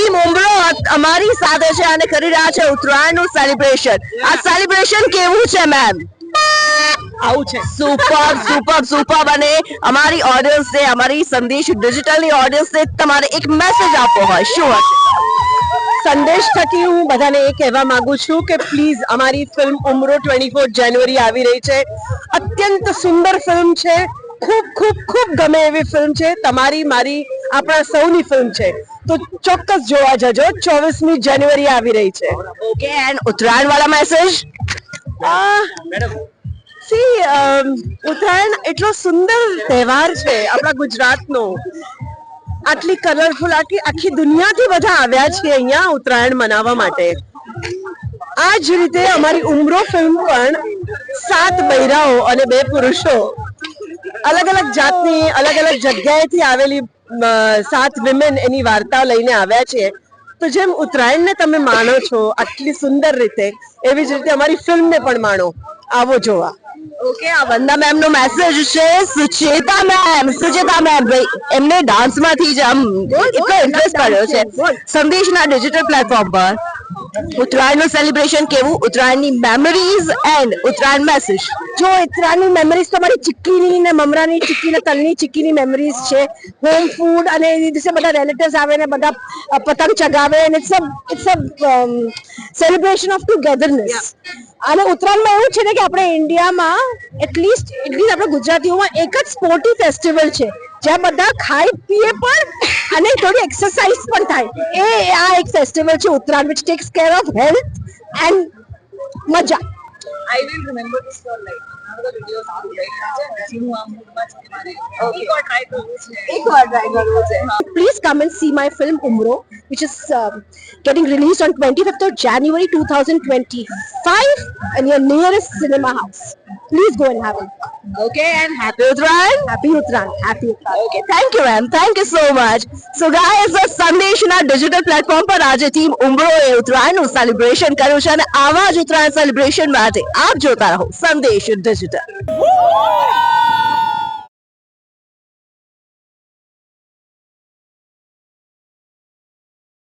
Team ઉમરો અમારી સાથે છે અને કરી રહ્યા છે ઉત્તરાયણનું સેલિબ્રેશન. આ સેલિબ્રેશન કેવું છે મેમ? આવું છે. Super super super. અને અમારી ઓડિયન્સ છે, અમારી સંદેશ ડિજિટલની ઓડિયન્સ છે, તમારે એક મેસેજ આપવો હોય શું હશે? સંદેશ થકી હું બધાને એ કહેવા માંગુ છું કે પ્લીઝ અમારી ફિલ્મ ઉમરો 24 જાન્યુઆરી આવી રહી છે. અત્યંત સુંદર ફિલ્મ છે. ખૂબ ખૂબ ખૂબ ગમે એવી ફિલ્મ છે. તમારી મારી આપણા સૌની ફિલ્મ છે, તો ચોક્કસ જોવા જજો. 24મી જાન્યુઆરી આવી રહી છે. ઓકે. એન્ડ ઉત્તરાયણ વાળા મેસેજ? ઉત્તરાયણ એટલો સુંદર તહેવાર છે આપણા ગુજરાતનો. આટલી કલરફુલ, આખી દુનિયાથી બધા આવ્યા છીએ અહીંયા ઉત્તરાયણ મનાવવા માટે. આ જ રીતે અમારી ઉમરો ફિલ્મ પણ 7 બૈરાઓ અને 2 પુરુષો, અલગ અલગ જાતની અલગ અલગ જગ્યાએથી આવેલી 7 વિમેન એની વાર્તા લઈને આવ્યા છે. તો જેમ ઉત્તરાયણને તમે માણો છો આટલી સુંદર રીતે, એવી જ રીતે અમારી ફિલ્મને પણ માણો. આવો જોવા. ઓકે. આ વંદા મેમ નો મેસેજ છે સુચેતા મેમ ભાઈ એમને ડાન્સ માંથી જ આમ એટલો ઇન્ટરેસ્ટ પડ્યો છે. સંદેશના ડિજિટલ પ્લેટફોર્મ પર ઉત્તરાયણનું સેલિબ્રેશન કેવું, ઉત્તરાયણની મેમરીઝ એન્ડ ઉત્તરાયણ મેસેજ? જો ઉત્તરાયણની મેમરીઝ તો મારી ચીક્કીની ને મમરાની ચીક્કી ને તલની ચીક્કીની મેમરીઝ છે. હોમ ફૂડ, અને એ દિવસે બધા રિલેટિવ્સ આવે ને બધા પતંગ ચગાવે, અને it's a celebration of togetherness. અને ઉત્તરાયણમાં એવું છે ને કે આપણે ઇન્ડિયામાં એટલીસ્ટ આપણે ગુજરાતીઓમાં એક જ સ્પોર્ટી ફેસ્ટિવલ છે જ્યાં બધા ખાય પીએ પણ અને થોડી એક્સરસાઇઝ પણ થાય. આ એક ફેસ્ટિવલ છે Uttarayan, which takes care of health and મજા. I will remember this for life. Another videos are like હું આ મૂડમાં છું મારે એકવાર ટ્રાય કરવું છે. Please come and see my film Umro, which is getting released on 25th of January 2025 in your nearest cinema house. Please go and have it. Okay. And happy Uttarayan. Happy Uttarayan. Happy Uttarayan. Okay, thank you ma'am, thank you so much. So guys, સંદેશના digital platform પર આજે team ઉમરોએ ઉત્તરાયણનું celebration કર્યું છે અને આવા જ Uttarayan celebration માટે આપ જોતા રહો સંદેશ ડિજિટલ.